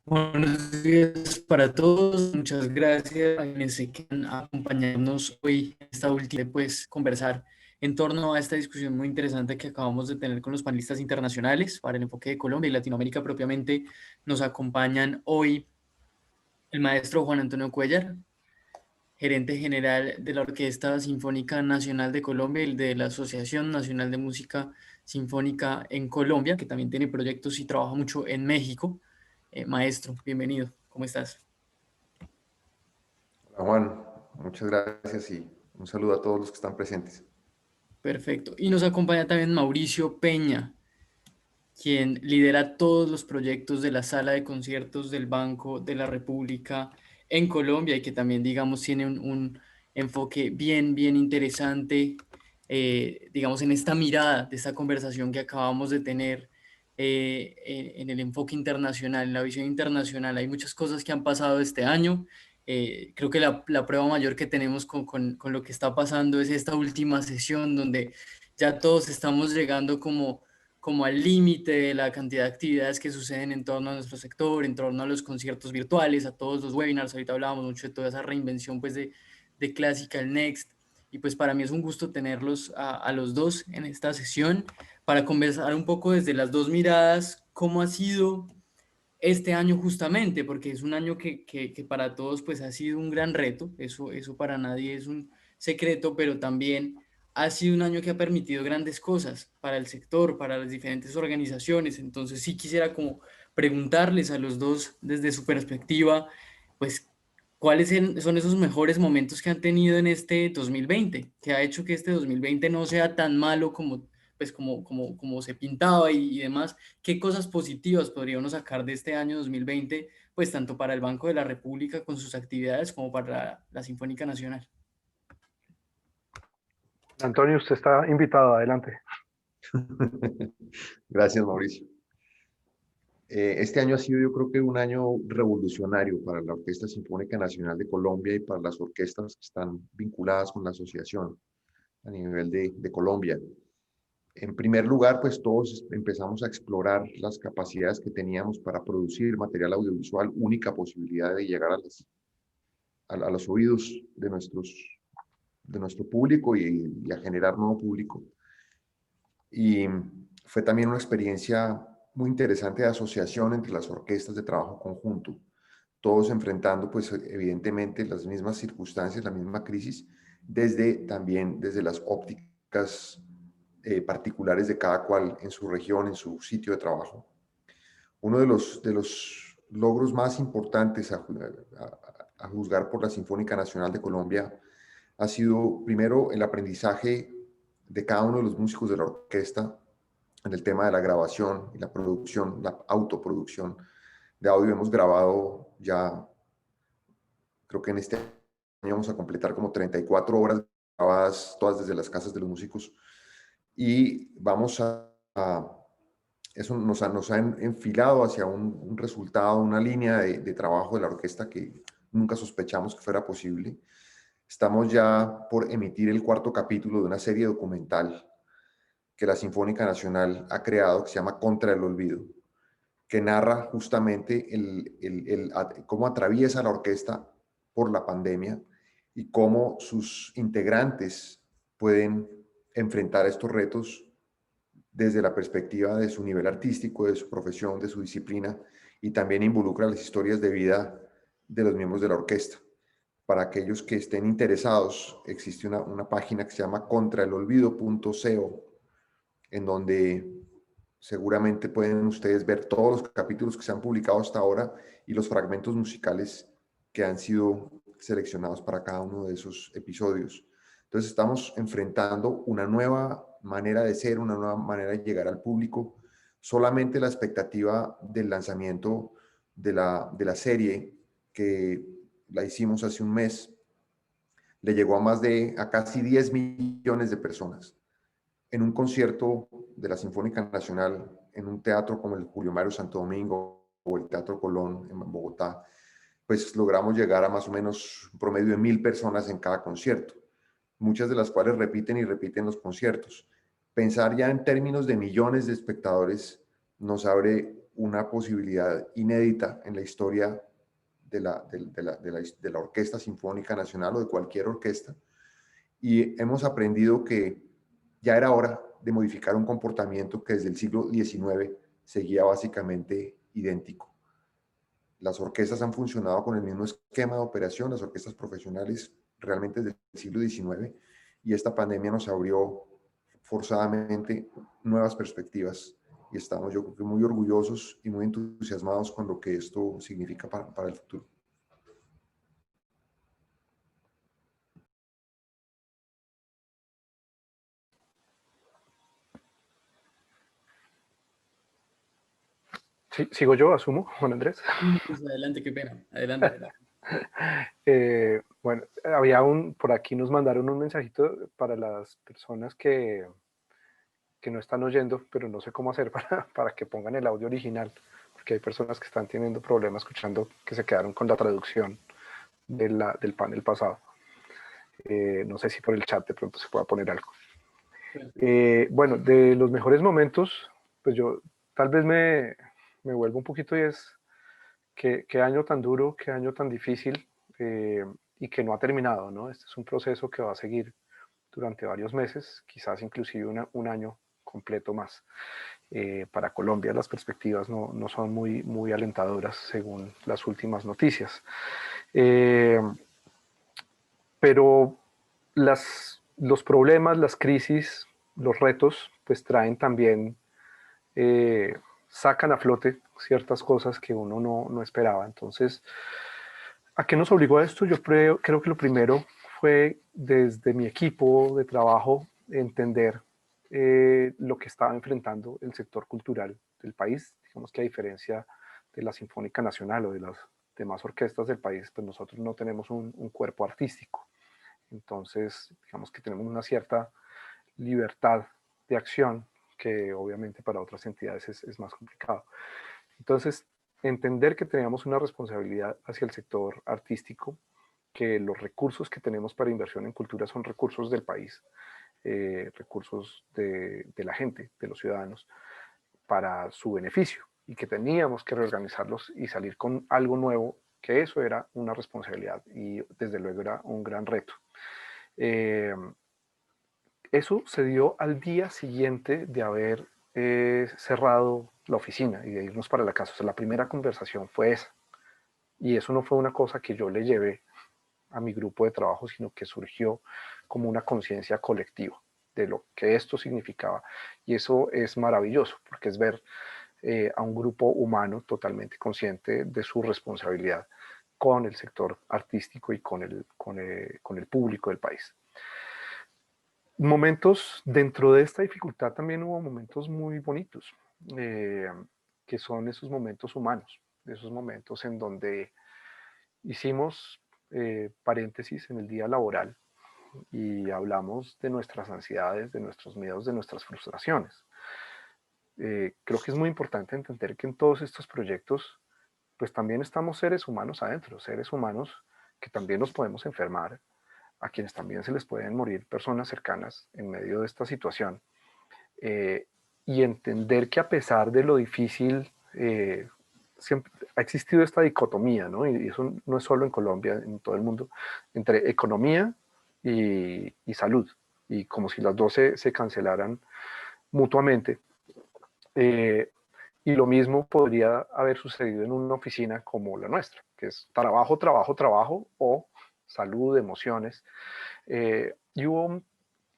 Buenos días para todos. Muchas gracias a quienes se quedan a acompañarnos hoy en esta última, pues, conversar en torno a esta discusión muy interesante que acabamos de tener con los panelistas internacionales para el enfoque de Colombia y Latinoamérica propiamente. Nos acompañan hoy el maestro Juan Antonio Cuellar, gerente general de la Orquesta Sinfónica Nacional de Colombia y de la Asociación Nacional de Música Sinfónica en Colombia, que también tiene proyectos y trabaja mucho en México. Maestro, bienvenido. ¿Cómo estás? Hola Juan, muchas gracias y un saludo a todos los que están presentes. Perfecto. Y nos acompaña también Mauricio Peña, quien lidera todos los proyectos de la Sala de Conciertos del Banco de la República en Colombia y que también, digamos, tiene un enfoque bien interesante, digamos, en esta mirada de esta conversación que acabamos de tener en el enfoque internacional, en la visión internacional. Hay muchas cosas que han pasado este año. Creo que la prueba mayor que tenemos con lo que está pasando es esta última sesión donde ya todos estamos llegando como al límite de la cantidad de actividades que suceden en torno a nuestro sector, en torno a los conciertos virtuales, a todos los webinars. Ahorita hablábamos mucho de toda esa reinvención pues de Classical Next. Y pues para mí es un gusto tenerlos a los dos en esta sesión para conversar un poco desde las dos miradas cómo ha sido este año justamente, porque es un año que para todos pues ha sido un gran reto, eso para nadie es un secreto, pero también ha sido un año que ha permitido grandes cosas para el sector, para las diferentes organizaciones. Entonces sí quisiera como preguntarles a los dos desde su perspectiva, pues, son esos mejores momentos que han tenido en este 2020, que ha hecho que este 2020 no sea tan malo como se pintaba y demás. ¿Qué cosas positivas podríamos sacar de este año 2020, pues tanto para el Banco de la República con sus actividades como para la Sinfónica Nacional? Antonio, usted está invitado, adelante. Gracias, Mauricio. Este año ha sido, yo creo que un año revolucionario para la Orquesta Sinfónica Nacional de Colombia y para las orquestas que están vinculadas con la asociación a nivel de Colombia. En primer lugar, pues todos empezamos a explorar las capacidades que teníamos para producir material audiovisual, única posibilidad de llegar a los oídos de nuestro público y a generar nuevo público. Y fue también una experiencia muy interesante de asociación entre las orquestas de trabajo conjunto, todos enfrentando pues evidentemente las mismas circunstancias, la misma crisis, también desde las ópticas particulares de cada cual en su región, en su sitio de trabajo. Uno de los logros más importantes a juzgar por la Sinfónica Nacional de Colombia ha sido primero el aprendizaje de cada uno de los músicos de la orquesta en el tema de la grabación y la producción, la autoproducción de audio. Hemos grabado ya, creo que en este año vamos a completar como 34 horas grabadas, todas desde las casas de los músicos, y eso nos ha enfilado hacia un resultado, una línea de trabajo de la orquesta que nunca sospechamos que fuera posible. Estamos ya por emitir el cuarto capítulo de una serie documental que la Sinfónica Nacional ha creado, que se llama Contra el Olvido, que narra justamente cómo atraviesa la orquesta por la pandemia y cómo sus integrantes pueden enfrentar estos retos desde la perspectiva de su nivel artístico, de su profesión, de su disciplina, y también involucra las historias de vida de los miembros de la orquesta. Para aquellos que estén interesados, existe una página que se llama contraelolvido.co, en donde seguramente pueden ustedes ver todos los capítulos que se han publicado hasta ahora y los fragmentos musicales que han sido seleccionados para cada uno de esos episodios. Entonces estamos enfrentando una nueva manera de ser, una nueva manera de llegar al público. Solamente la expectativa del lanzamiento de la serie, que la hicimos hace un mes, le llegó a casi 10 millones de personas. En un concierto de la Sinfónica Nacional, en un teatro como el Julio Mario Santo Domingo o el Teatro Colón en Bogotá, pues logramos llegar a más o menos un promedio de 1.000 personas en cada concierto, muchas de las cuales repiten y repiten los conciertos. Pensar ya en términos de millones de espectadores nos abre una posibilidad inédita en la historia de la Orquesta Sinfónica Nacional o de cualquier orquesta, y hemos aprendido que ya era hora de modificar un comportamiento que desde el siglo XIX seguía básicamente idéntico. Las orquestas han funcionado con el mismo esquema de operación, las orquestas profesionales realmente desde el siglo XIX, y esta pandemia nos abrió forzadamente nuevas perspectivas, y estamos, yo creo que, muy orgullosos y muy entusiasmados con lo que esto significa para el futuro. Sí, sigo yo, asumo, Juan Andrés. Pues adelante, qué pena. Adelante, adelante. Bueno, por aquí nos mandaron un mensajito para las personas que no están oyendo, pero no sé cómo hacer para que pongan el audio original, porque hay personas que están teniendo problemas escuchando, que se quedaron con la traducción del panel pasado. No sé si por el chat de pronto se pueda poner algo. Bueno, de los mejores momentos, pues yo tal vez me vuelvo un poquito, y es qué año tan duro, qué año tan difícil, y que no ha terminado, ¿no? Este es un proceso que va a seguir durante varios meses, quizás inclusive un año completo más. Para Colombia las perspectivas no son muy alentadoras según las últimas noticias. Pero los problemas, las crisis, los retos, pues traen también, sacan a flote ciertas cosas que uno no esperaba. Entonces, ¿a qué nos obligó a esto? Yo creo que lo primero fue desde mi equipo de trabajo entender lo que estaba enfrentando el sector cultural del país. Digamos que a diferencia de la Sinfónica Nacional o de las demás orquestas del país, pues nosotros no tenemos un cuerpo artístico. Entonces, digamos que tenemos una cierta libertad de acción que obviamente para otras entidades es más complicado. Entonces, entender que teníamos una responsabilidad hacia el sector artístico, que los recursos que tenemos para inversión en cultura son recursos del país, recursos de la gente, de los ciudadanos, para su beneficio, y que teníamos que reorganizarlos y salir con algo nuevo, que eso era una responsabilidad y desde luego era un gran reto. Eso se dio al día siguiente de haber cerrado la oficina y de irnos para la casa. O sea, la primera conversación fue esa. Y eso no fue una cosa que yo le llevé a mi grupo de trabajo, sino que surgió como una conciencia colectiva de lo que esto significaba. Y eso es maravilloso, porque es ver a un grupo humano totalmente consciente de su responsabilidad con el sector artístico y con el público del país. Momentos dentro de esta dificultad también hubo momentos muy bonitos, eh, que son esos momentos humanos, esos momentos en donde hicimos paréntesis en el día laboral y hablamos de nuestras ansiedades, de nuestros miedos, de nuestras frustraciones. Creo que es muy importante entender que en todos estos proyectos pues también estamos seres humanos adentro, seres humanos que también nos podemos enfermar, a quienes también se les pueden morir personas cercanas en medio de esta situación, eh, y entender que a pesar de lo difícil, siempre ha existido esta dicotomía, ¿no? Y eso no es solo en Colombia, en todo el mundo, entre economía y salud, y como si las dos se cancelaran mutuamente. Eh, y lo mismo podría haber sucedido en una oficina como la nuestra, que es trabajo, trabajo, trabajo, o salud, emociones. Y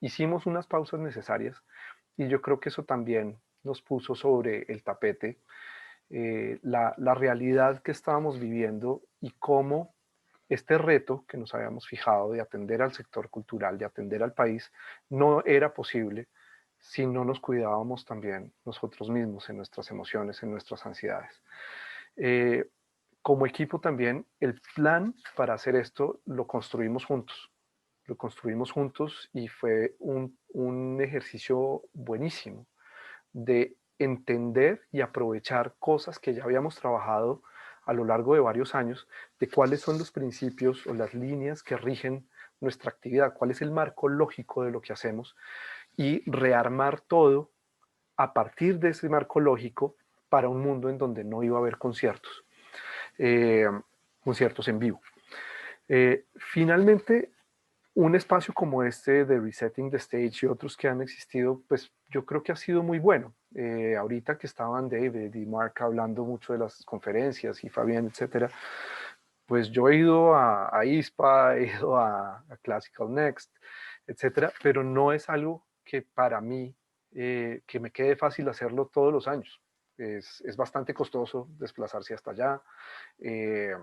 hicimos unas pausas necesarias, y yo creo que eso también nos puso sobre el tapete la realidad que estábamos viviendo y cómo este reto que nos habíamos fijado de atender al sector cultural, de atender al país, no era posible si no nos cuidábamos también nosotros mismos en nuestras emociones, en nuestras ansiedades. Eh, Como equipo también, el plan para hacer esto lo construimos juntos. Lo construimos juntos y fue un ejercicio buenísimo de entender y aprovechar cosas que ya habíamos trabajado a lo largo de varios años, de cuáles son los principios o las líneas que rigen nuestra actividad, cuál es el marco lógico de lo que hacemos, y rearmar todo a partir de ese marco lógico para un mundo en donde no iba a haber conciertos, eh, conciertos en vivo. Finalmente, un espacio como este de Resetting the Stage y otros que han existido, pues yo creo que ha sido muy bueno. Ahorita que estaban David y Mark hablando mucho de las conferencias y Fabián, etcétera, pues yo he ido a ISPA, he ido a Classical Next, etcétera, pero no es algo que para mí, que me quede fácil hacerlo todos los años. Es bastante costoso desplazarse hasta allá. Eh,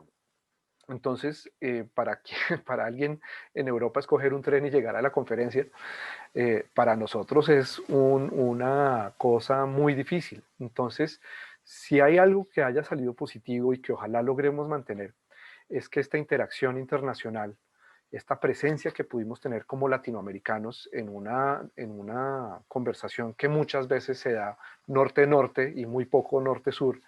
entonces, para alguien en Europa escoger un tren y llegar a la conferencia, para nosotros es una cosa muy difícil. Entonces, si hay algo que haya salido positivo y que ojalá logremos mantener, es que esta interacción internacional, esta presencia que pudimos tener como latinoamericanos en una conversación que muchas veces se da norte-norte y muy poco norte-sur,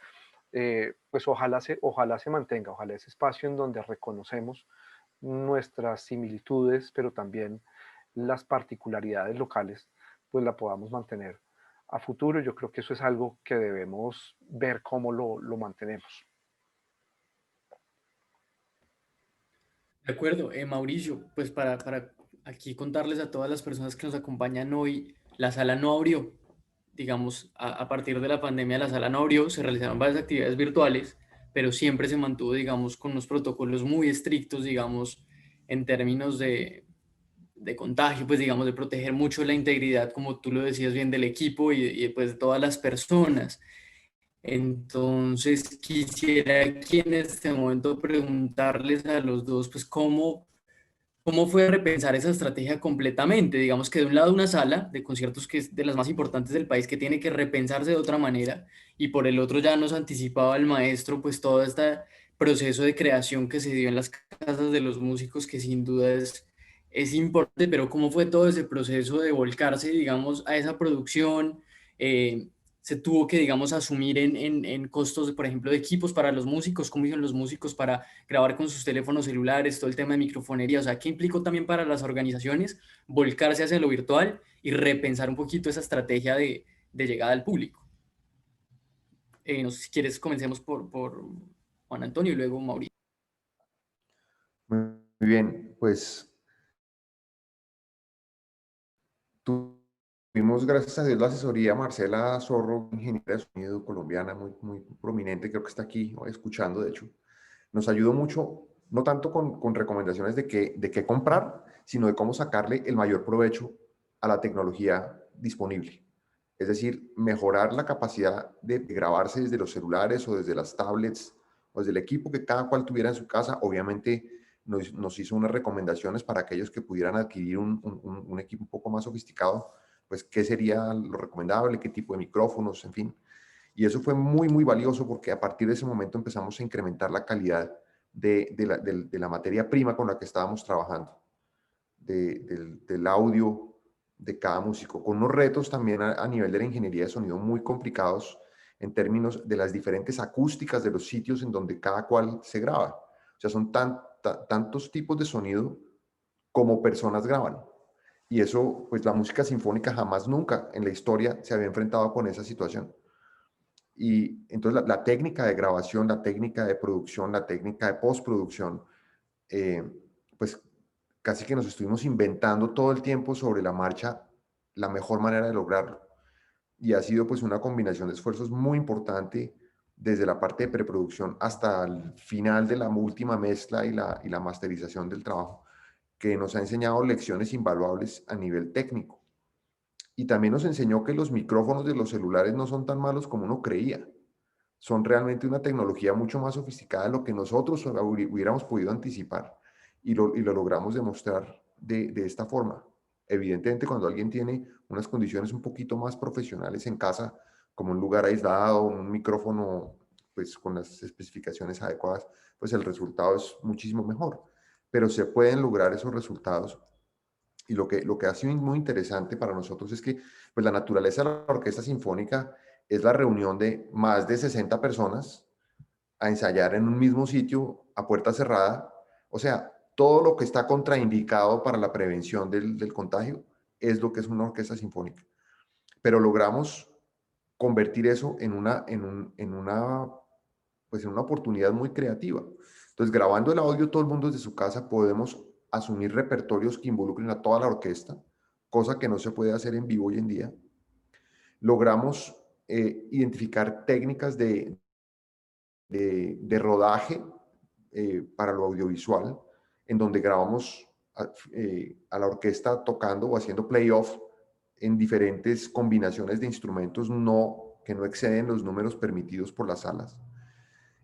pues ojalá se mantenga, ojalá ese espacio en donde reconocemos nuestras similitudes, pero también las particularidades locales, pues la podamos mantener a futuro. Yo creo que eso es algo que debemos ver cómo lo mantenemos. De acuerdo, Mauricio, pues para aquí contarles a todas las personas que nos acompañan hoy, la sala no abrió. Digamos, a partir de la pandemia la sala no abrió, se realizaron varias actividades virtuales, pero siempre se mantuvo, digamos, con unos protocolos muy estrictos, digamos, en términos de contagio, pues digamos, de proteger mucho la integridad, como tú lo decías bien, del equipo y pues de todas las personas. Entonces, quisiera aquí en este momento preguntarles a los dos, pues, ¿cómo fue repensar esa estrategia completamente? Digamos que de un lado una sala de conciertos que es de las más importantes del país, que tiene que repensarse de otra manera, y por el otro ya nos anticipaba el maestro, pues todo este proceso de creación que se dio en las casas de los músicos, que sin duda es importante, pero ¿cómo fue todo ese proceso de volcarse, digamos, a esa producción? Eh, Se tuvo que, digamos, asumir en costos, por ejemplo, de equipos para los músicos, cómo hicieron los músicos para grabar con sus teléfonos celulares, todo el tema de microfonería, o sea, ¿qué implicó también para las organizaciones volcarse hacia lo virtual y repensar un poquito esa estrategia de llegada al público? No sé si quieres, comencemos por Juan Antonio y luego Mauricio. Muy bien, pues tuvimos, gracias a Dios, la asesoría Marcela Zorro, ingeniera de sonido colombiana, muy prominente, creo que está aquí escuchando, de hecho. Nos ayudó mucho, no tanto con recomendaciones de qué comprar, sino de cómo sacarle el mayor provecho a la tecnología disponible. Es decir, mejorar la capacidad de grabarse desde los celulares o desde las tablets o desde el equipo que cada cual tuviera en su casa. Obviamente nos hizo unas recomendaciones para aquellos que pudieran adquirir un equipo un poco más sofisticado, pues qué sería lo recomendable, qué tipo de micrófonos, en fin. Y eso fue muy valioso porque a partir de ese momento empezamos a incrementar la calidad de la materia prima con la que estábamos trabajando, del audio de cada músico, con unos retos también a nivel de la ingeniería de sonido muy complicados en términos de las diferentes acústicas de los sitios en donde cada cual se graba. O sea, son tantos tipos de sonido como personas graban. Y eso, pues la música sinfónica jamás nunca en la historia se había enfrentado con esa situación. Y entonces la técnica de grabación, la técnica de producción, la técnica de postproducción, eh, pues casi que nos estuvimos inventando todo el tiempo sobre la marcha la mejor manera de lograrlo. Y ha sido pues una combinación de esfuerzos muy importante desde la parte de preproducción hasta el final de la última mezcla y la masterización del trabajo, que nos ha enseñado lecciones invaluables a nivel técnico. Y también nos enseñó que los micrófonos de los celulares no son tan malos como uno creía. Son realmente una tecnología mucho más sofisticada de lo que nosotros hubiéramos podido anticipar y lo logramos demostrar de esta forma. Evidentemente, cuando alguien tiene unas condiciones un poquito más profesionales en casa, como un lugar aislado, un micrófono pues con las especificaciones adecuadas, pues el resultado es muchísimo mejor. Pero se pueden lograr esos resultados y lo que ha sido muy interesante para nosotros es que pues, la naturaleza de la orquesta sinfónica es la reunión de más de 60 personas a ensayar en un mismo sitio a puerta cerrada. O sea, todo lo que está contraindicado para la prevención del contagio es lo que es una orquesta sinfónica. Pero logramos convertir eso en una oportunidad muy creativa. Entonces, grabando el audio todo el mundo desde su casa, podemos asumir repertorios que involucren a toda la orquesta, cosa que no se puede hacer en vivo hoy en día. Logramos identificar técnicas de rodaje para lo audiovisual, en donde grabamos a la orquesta tocando o haciendo play-off en diferentes combinaciones de instrumentos que no exceden los números permitidos por las salas.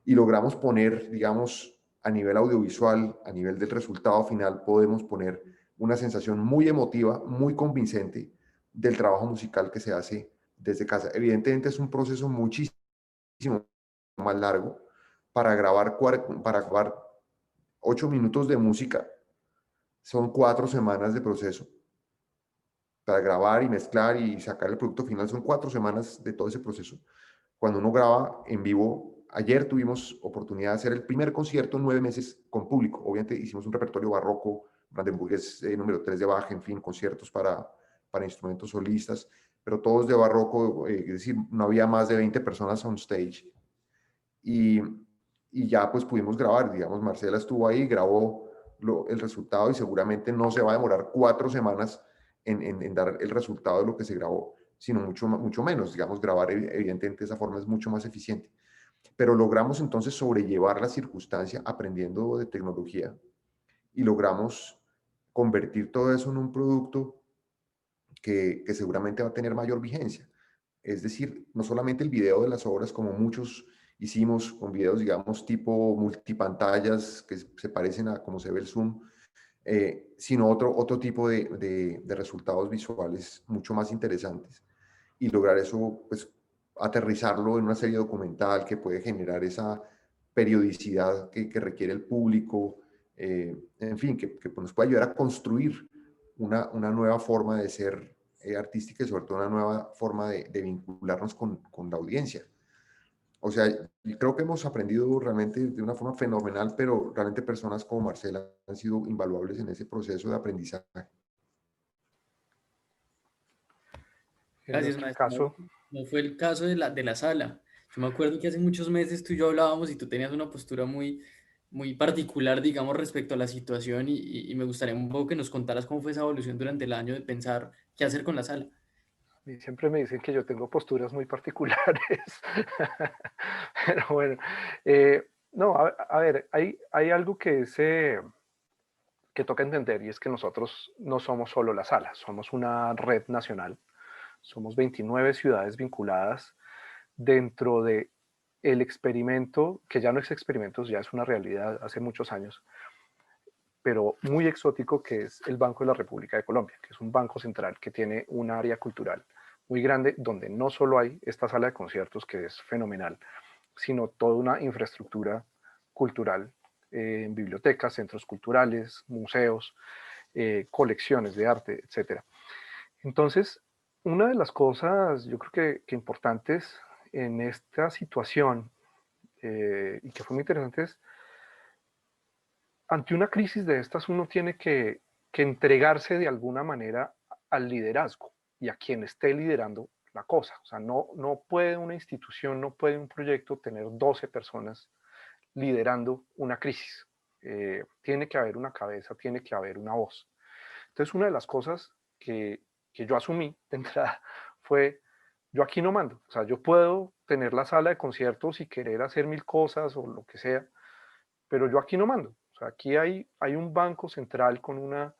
Y logramos poner, digamos, a nivel audiovisual, a nivel del resultado final, podemos poner una sensación muy emotiva, muy convincente del trabajo musical que se hace desde casa. Evidentemente es un proceso muchísimo más largo. Para grabar 8 minutos de música son 4 semanas de proceso. Para grabar y mezclar y sacar el producto final son 4 semanas de todo ese proceso. Cuando uno graba en vivo, ayer tuvimos oportunidad de hacer el primer concierto en 9 meses con público. Obviamente hicimos un repertorio barroco, Brandenburg es número 3 de Bach, en fin, conciertos para instrumentos solistas, pero todos de barroco, es decir, no había más de 20 personas on stage. Y, y ya pues pudimos grabar, digamos, Marcela estuvo ahí, grabó el resultado y seguramente no se va a demorar 4 semanas en dar el resultado de lo que se grabó, sino mucho menos, digamos, grabar evidentemente de esa forma es mucho más eficiente. Pero logramos entonces sobrellevar la circunstancia aprendiendo de tecnología y logramos convertir todo eso en un producto que seguramente va a tener mayor vigencia. Es decir, no solamente el video de las obras, como muchos hicimos con videos, digamos, tipo multipantallas, que se parecen a cómo se ve el Zoom, sino otro tipo de resultados visuales mucho más interesantes. Y lograr eso, pues, aterrizarlo en una serie documental que puede generar esa periodicidad que requiere el público, en fin, que nos puede ayudar a construir una nueva forma de ser artística y sobre todo una nueva forma de vincularnos con la audiencia. O sea, creo que hemos aprendido realmente de una forma fenomenal, pero realmente personas como Marcela han sido invaluables en ese proceso de aprendizaje. En Gracias, nuestro maestro. caso, No fue el caso de la sala. Yo me acuerdo que hace muchos meses tú y yo hablábamos y tú tenías una postura muy particular, digamos, respecto a la situación y me gustaría un poco que nos contaras cómo fue esa evolución durante el año de pensar qué hacer con la sala. y siempre me dicen que yo tengo posturas muy particulares. Pero bueno, no, a ver, hay algo que toca entender y es que nosotros no somos solo la sala, somos una red nacional, somos 29 ciudades vinculadas dentro de el experimento, que ya no es experimento, ya es una realidad hace muchos años, pero muy exótico, que es el Banco de la República de Colombia, que es un banco central que tiene un área cultural muy grande, donde no solo hay esta sala de conciertos, que es fenomenal, sino toda una infraestructura cultural en bibliotecas, centros culturales, museos, colecciones de arte, etc. Entonces, una de las cosas yo creo que importantes en esta situación y que fue muy interesante es, ante una crisis de estas uno tiene que entregarse de alguna manera al liderazgo y a quien esté liderando la cosa. O sea, no puede una institución, no puede un proyecto tener 12 personas liderando una crisis. Tiene que haber una cabeza, tiene que haber una voz. Entonces, una de las cosas que yo asumí de entrada fue, yo aquí no mando. O sea, yo puedo tener la sala de conciertos y querer hacer mil cosas o lo que sea, pero yo aquí no mando. O sea, aquí hay un banco central con una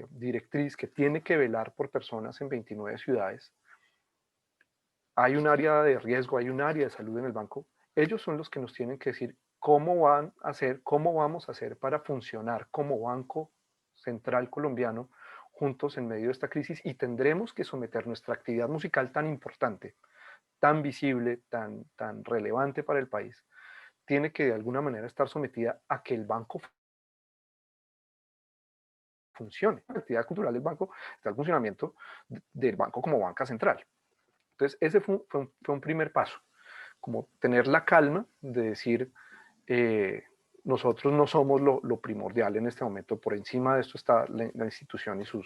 directriz que tiene que velar por personas en 29 ciudades. Hay un área de riesgo, hay un área de salud en el banco. Ellos son los que nos tienen que decir cómo van a hacer, cómo vamos a hacer para funcionar como Banco Central Colombiano juntos en medio de esta crisis y tendremos que someter nuestra actividad musical tan importante, tan visible, tan relevante para el país, tiene que de alguna manera estar sometida a que el banco funcione. La actividad cultural del banco está el funcionamiento del banco como banca central. Entonces, ese fue un primer paso, como tener la calma de decir, nosotros no somos lo primordial en este momento. Por encima de esto está la institución y su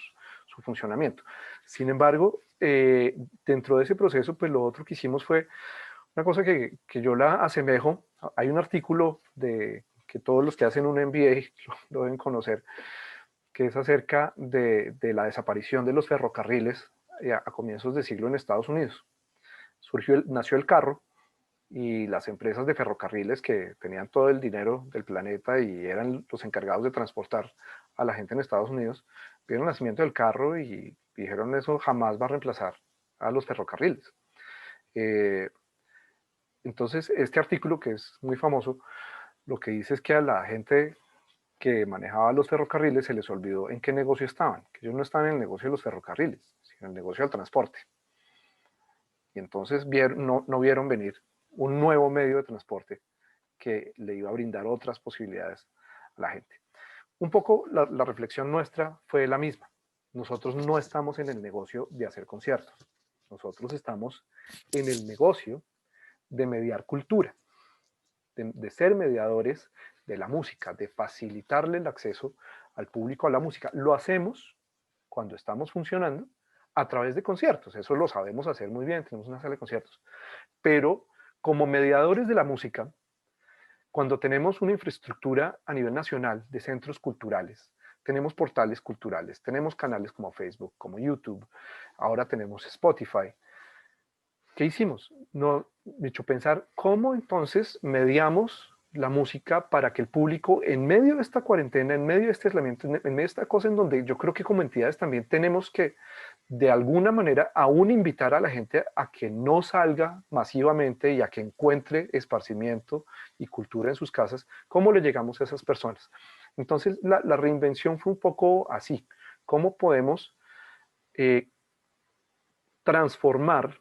funcionamiento. Sin embargo, dentro de ese proceso, pues lo otro que hicimos fue una cosa que yo la asemejo. Hay un artículo que todos los que hacen un MBA lo deben conocer, que es acerca de la desaparición de los ferrocarriles a comienzos de siglo en Estados Unidos. Nació el carro, y las empresas de ferrocarriles que tenían todo el dinero del planeta y eran los encargados de transportar a la gente en Estados Unidos, vieron el nacimiento del carro y dijeron eso jamás va a reemplazar a los ferrocarriles. Entonces, este artículo, que es muy famoso, lo que dice es que a la gente que manejaba los ferrocarriles se les olvidó en qué negocio estaban, que ellos no estaban en el negocio de los ferrocarriles, sino en el negocio del transporte. Y entonces no vieron venir un nuevo medio de transporte que le iba a brindar otras posibilidades a la gente. Un poco la reflexión nuestra fue la misma. Nosotros no estamos en el negocio de hacer conciertos. Nosotros estamos en el negocio de mediar cultura, de ser mediadores de la música, de facilitarle el acceso al público a la música. Lo hacemos cuando estamos funcionando a través de conciertos. Eso lo sabemos hacer muy bien, tenemos una sala de conciertos. Pero como mediadores de la música, cuando tenemos una infraestructura a nivel nacional de centros culturales, tenemos portales culturales, tenemos canales como Facebook, como YouTube, ahora tenemos Spotify. ¿Qué hicimos? No, dicho, pensar cómo entonces mediamos la música para que el público, en medio de esta cuarentena, en medio de este aislamiento, en medio de esta cosa en donde yo creo que como entidades también tenemos que, de alguna manera, aún invitar a la gente a que no salga masivamente y a que encuentre esparcimiento y cultura en sus casas, ¿cómo le llegamos a esas personas? Entonces, la reinvención fue un poco así. ¿Cómo podemos transformar,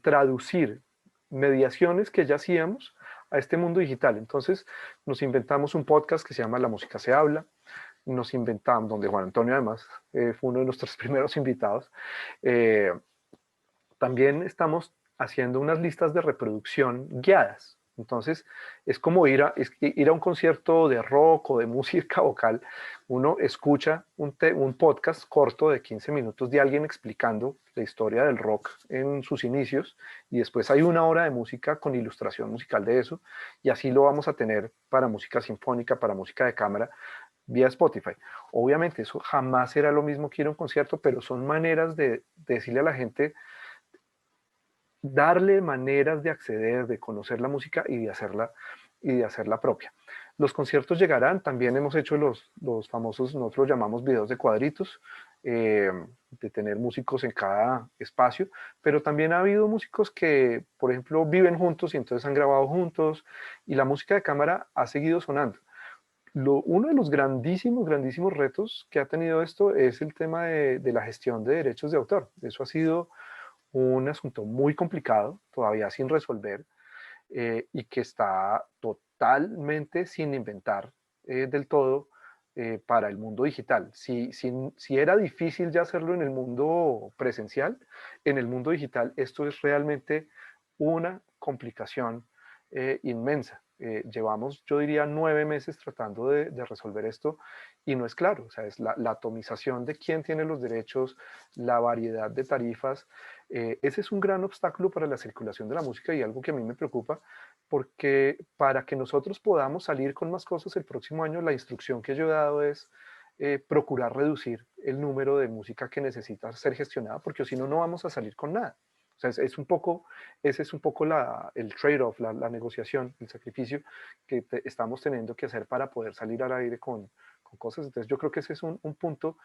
traducir mediaciones que ya hacíamos a este mundo digital? Entonces nos inventamos un podcast que se llama La Música se habla, nos inventamos, donde Juan Antonio además fue uno de nuestros primeros invitados. También estamos haciendo unas listas de reproducción guiadas. Entonces, es como ir a un concierto de rock o de música vocal. Uno escucha un podcast corto de 15 minutos de alguien explicando la historia del rock en sus inicios, y después hay una hora de música con ilustración musical de eso, y así lo vamos a tener para música sinfónica, para música de cámara, vía Spotify. Obviamente, eso jamás será lo mismo que ir a un concierto, pero son maneras de decirle a la gente, darle maneras de acceder, de conocer la música y de hacerla propia. Los conciertos llegarán, también hemos hecho los famosos, nosotros llamamos videos de cuadritos, de tener músicos en cada espacio, pero también ha habido músicos que, por ejemplo, viven juntos y entonces han grabado juntos, y la música de cámara ha seguido sonando. Uno de los grandísimos retos que ha tenido esto es el tema de la gestión de derechos de autor. Eso ha sido un asunto muy complicado, todavía sin resolver, y que está totalmente sin inventar del todo para el mundo digital. Si era difícil ya hacerlo en el mundo presencial, en el mundo digital esto es realmente una complicación inmensa. Llevamos, yo diría, 9 meses tratando de resolver esto, y no es claro. O sea, es la atomización de quién tiene los derechos, la variedad de tarifas. Ese es un gran obstáculo para la circulación de la música y algo que a mí me preocupa, porque para que nosotros podamos salir con más cosas el próximo año, la instrucción que yo he dado es procurar reducir el número de música que necesita ser gestionada, porque si no, no vamos a salir con nada. O sea, ese es un poco el trade-off, la negociación, el sacrificio que estamos teniendo que hacer para poder salir al aire con cosas. Entonces yo creo que ese es un punto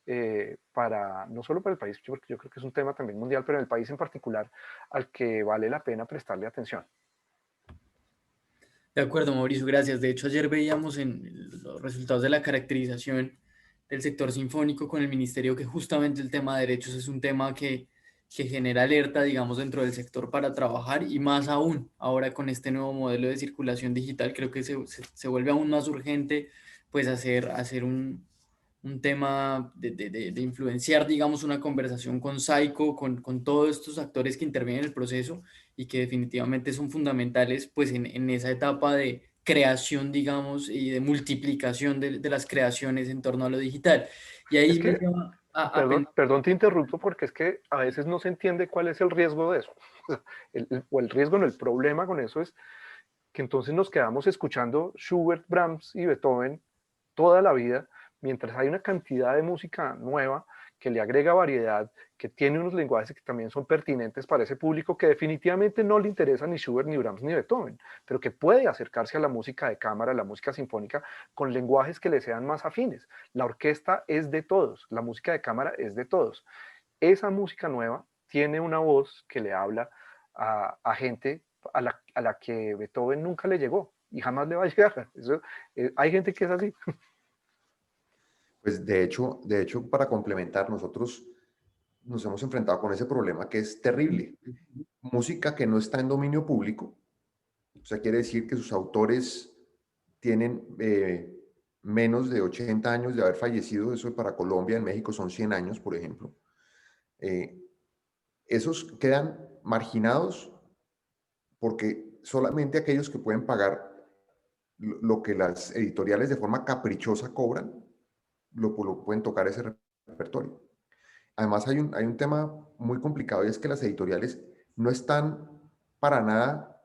no solo para el país, porque yo creo que es un tema también mundial, pero en el país en particular, al que vale la pena prestarle atención. De acuerdo, Mauricio, gracias. De hecho, ayer veíamos en los resultados de la caracterización del sector sinfónico con el ministerio que justamente el tema de derechos es un tema que genera alerta, digamos, dentro del sector para trabajar, y más aún ahora con este nuevo modelo de circulación digital, creo que se vuelve aún más urgente pues hacer un tema de influenciar, digamos, una conversación con Saico, con todos estos actores que intervienen en el proceso y que definitivamente son fundamentales pues en esa etapa de creación, digamos, y de multiplicación de las creaciones en torno a lo digital. Y Es ahí me que, lleva a perdón, pensar, perdón, te interrumpo porque es que a veces no se entiende cuál es el riesgo de eso. O el riesgo, no, el problema con eso es que entonces nos quedamos escuchando Schubert, Brahms y Beethoven toda la vida, mientras hay una cantidad de música nueva que le agrega variedad, que tiene unos lenguajes que también son pertinentes para ese público que definitivamente no le interesa ni Schubert, ni Brahms, ni Beethoven, pero que puede acercarse a la música de cámara, a la música sinfónica, con lenguajes que le sean más afines. La orquesta es de todos, la música de cámara es de todos. Esa música nueva tiene una voz que le habla a gente a la que Beethoven nunca le llegó y jamás le va a llegar. Eso, hay gente que es así. Pues de hecho, para complementar, nosotros nos hemos enfrentado con ese problema que es terrible. Música que no está en dominio público, o sea, quiere decir que sus autores tienen menos de 80 años de haber fallecido. Eso para Colombia, en México son 100 años, por ejemplo. Eh, Esos quedan marginados porque solamente aquellos que pueden pagar lo que las editoriales de forma caprichosa cobran, lo pueden tocar ese repertorio. Además, hay un tema muy complicado y es que las editoriales no están para nada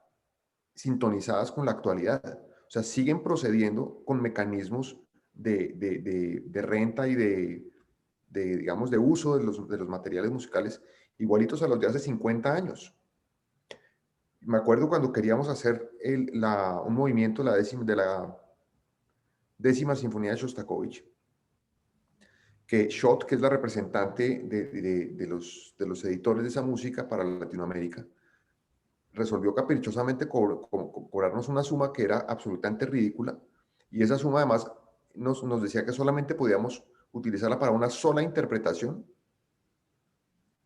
sintonizadas con la actualidad. O sea, siguen procediendo con mecanismos de renta y digamos, de uso de los materiales musicales igualitos a los de hace 50 años. Me acuerdo cuando queríamos hacer un movimiento de la décima sinfonía de Shostakovich, que Schott, que es la representante de los editores de esa música para Latinoamérica, resolvió caprichosamente cobrarnos una suma que era absolutamente ridícula, y esa suma además nos decía que solamente podíamos utilizarla para una sola interpretación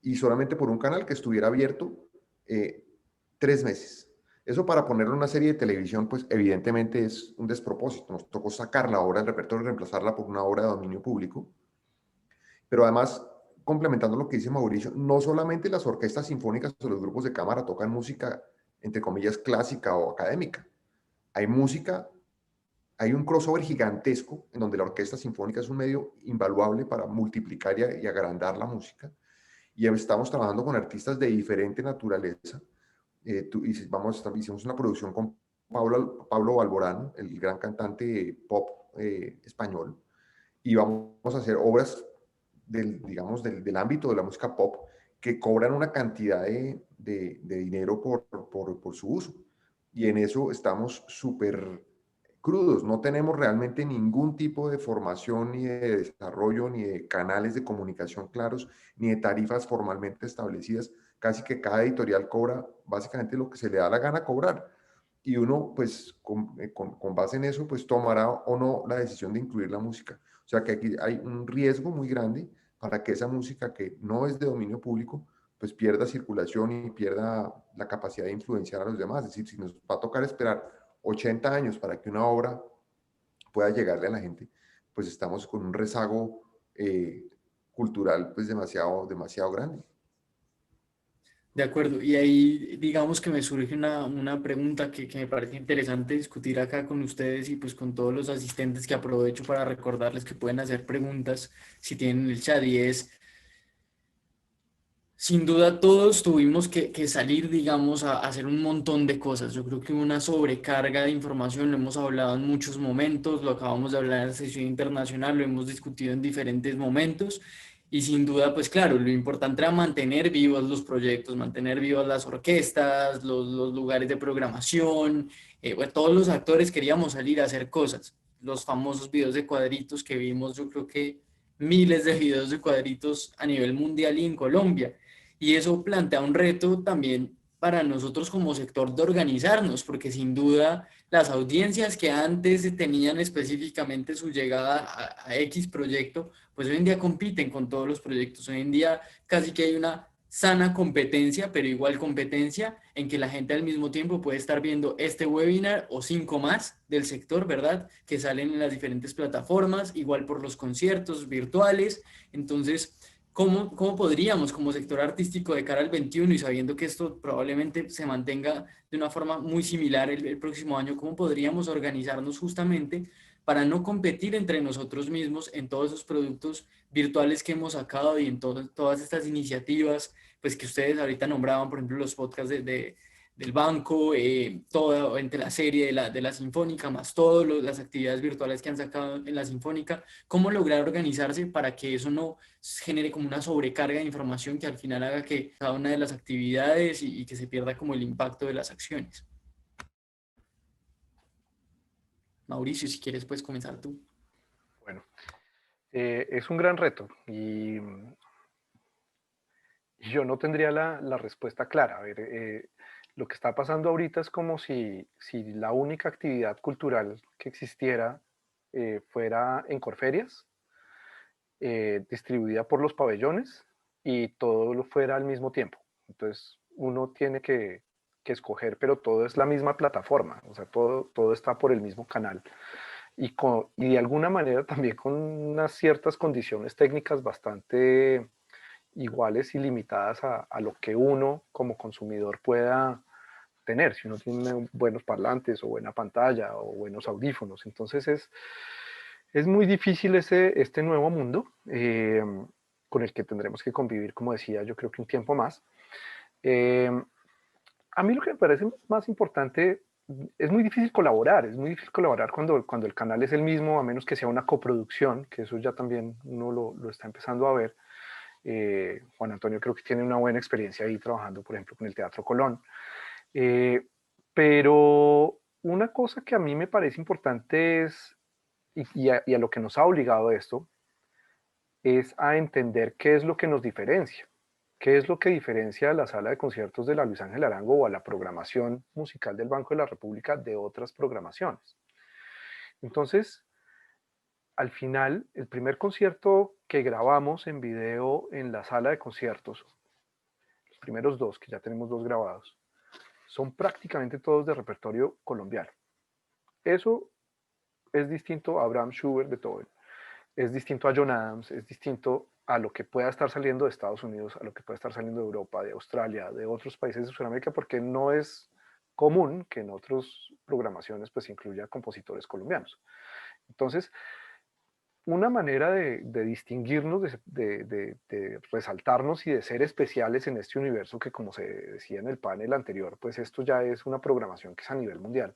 y solamente por un canal que estuviera abierto 3 meses. Eso para ponerlo en una serie de televisión, pues evidentemente es un despropósito. Nos tocó sacar la obra del repertorio y reemplazarla por una obra de dominio público. Pero además, complementando lo que dice Mauricio, no solamente las orquestas sinfónicas o los grupos de cámara tocan música, entre comillas, clásica o académica. Hay música, hay un crossover gigantesco en donde la orquesta sinfónica es un medio invaluable para multiplicar y agrandar la música. Y estamos trabajando con artistas de diferente naturaleza. Hicimos una producción con Pablo Balborán, el gran cantante pop español, y vamos a hacer obras digamos, del ámbito de la música pop que cobran una cantidad de dinero por su uso. Y en eso estamos súper crudos. No tenemos realmente ningún tipo de formación, ni de desarrollo, ni de canales de comunicación claros, ni de tarifas formalmente establecidas. Casi que cada editorial cobra básicamente lo que se le da la gana cobrar. Y uno, pues, con base en eso, pues tomará o no la decisión de incluir la música. O sea que aquí hay un riesgo muy grande para que esa música que no es de dominio público, pues pierda circulación y pierda la capacidad de influenciar a los demás. Es decir, si nos va a tocar esperar 80 años para que una obra pueda llegarle a la gente, pues estamos con un rezago cultural pues demasiado grande. de acuerdo, y ahí digamos que me surge una pregunta que me parece interesante discutir acá con ustedes y pues con todos los asistentes, que aprovecho para recordarles que pueden hacer preguntas si tienen el chat, y es, sin duda todos tuvimos que salir, digamos, a hacer un montón de cosas. Yo creo que una sobrecarga de información, lo hemos hablado en muchos momentos, lo acabamos de hablar en la sesión internacional, lo hemos discutido en diferentes momentos. Y sin duda, pues claro, lo importante era mantener vivos los proyectos, mantener vivas las orquestas, los lugares de programación. Bueno, todos los actores queríamos salir a hacer cosas. Los famosos videos de cuadritos que vimos, yo creo que miles de videos de cuadritos a nivel mundial y en Colombia. Y eso plantea un reto también para nosotros como sector de organizarnos, porque sin duda las audiencias que antes tenían específicamente su llegada a X proyecto, pues hoy en día compiten con todos los proyectos. Hoy en día casi que hay una sana competencia, pero igual competencia en que la gente al mismo tiempo puede estar viendo este webinar o 5 más del sector, ¿verdad? Que salen en las diferentes plataformas, igual por los conciertos virtuales. Entonces, ¿Cómo podríamos como sector artístico de cara al 21 y sabiendo que esto probablemente se mantenga de una forma muy similar el próximo año, cómo podríamos organizarnos justamente para no competir entre nosotros mismos en todos esos productos virtuales que hemos sacado y en todas estas iniciativas, pues que ustedes ahorita nombraban, por ejemplo, los podcasts del banco, todo entre la serie de la Sinfónica, más todas las actividades virtuales que han sacado en la Sinfónica? ¿Cómo lograr organizarse para que eso no genere como una sobrecarga de información que al final haga que cada una de las actividades y que se pierda como el impacto de las acciones? Mauricio, si quieres, puedes comenzar tú. Bueno, es un gran reto y yo no tendría la respuesta clara. A ver, lo que está pasando ahorita es como si la única actividad cultural que existiera fuera en Corferias, distribuida por los pabellones y todo lo fuera al mismo tiempo. Entonces uno tiene que escoger, pero todo es la misma plataforma, o sea, todo está por el mismo canal. Y de alguna manera también con unas ciertas condiciones técnicas bastante iguales y limitadas a lo que uno como consumidor pueda tener, si uno tiene buenos parlantes o buena pantalla o buenos audífonos. Entonces es muy difícil este nuevo mundo con el que tendremos que convivir, como decía, yo creo que un tiempo más. Eh, a mí lo que me parece más importante, es muy difícil colaborar, es muy difícil colaborar cuando el canal es el mismo, a menos que sea una coproducción, que eso ya también uno lo está empezando a ver. Juan Antonio creo que tiene una buena experiencia ahí trabajando, por ejemplo, con el Teatro Colón. Eh, pero una cosa que a mí me parece importante es, y a lo que nos ha obligado esto, es a entender qué es lo que nos diferencia. ¿Qué es lo que diferencia a la sala de conciertos de la Luis Ángel Arango o a la programación musical del Banco de la República de otras programaciones? Entonces, al final, el primer concierto que grabamos en video en la sala de conciertos, los primeros dos, que ya tenemos dos grabados, son prácticamente todos de repertorio colombiano. Eso es distinto a Brahms, Schubert, Beethoven, es distinto a John Adams, es distinto a lo que pueda estar saliendo de Estados Unidos, a lo que pueda estar saliendo de Europa, de Australia, de otros países de Sudamérica, porque no es común que en otras programaciones pues incluya compositores colombianos. Entonces, una manera de distinguirnos, de resaltarnos y de ser especiales en este universo que, como se decía en el panel anterior, pues esto ya es una programación que es a nivel mundial,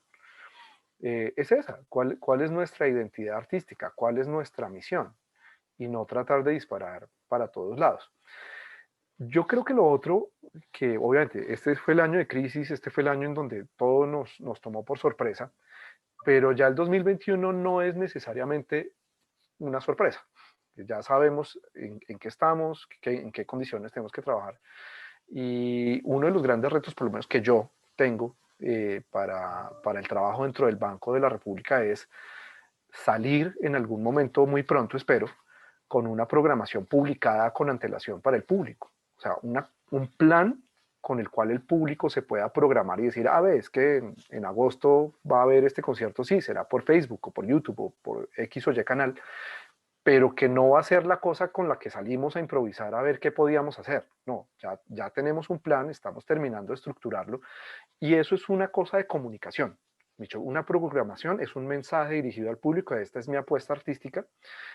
es esa. ¿Cuál es nuestra identidad artística? ¿Cuál es nuestra misión? Y no tratar de disparar para todos lados. Yo creo que lo otro, que obviamente este fue el año de crisis, este fue el año en donde todo nos tomó por sorpresa, pero ya el 2021 no es necesariamente una sorpresa. Ya sabemos en qué estamos, en qué condiciones tenemos que trabajar. Y uno de los grandes retos, por lo menos que yo tengo para el trabajo dentro del Banco de la República, es salir en algún momento muy pronto, espero, con una programación publicada con antelación para el público. O sea, un plan con el cual el público se pueda programar y decir, a ver, es que en agosto va a haber este concierto, sí, será por Facebook o por YouTube o por X o Y canal, pero que no va a ser la cosa con la que salimos a improvisar a ver qué podíamos hacer. No, ya tenemos un plan, estamos terminando de estructurarlo y eso es una cosa de comunicación. Dicho, una programación es un mensaje dirigido al público, esta es mi apuesta artística.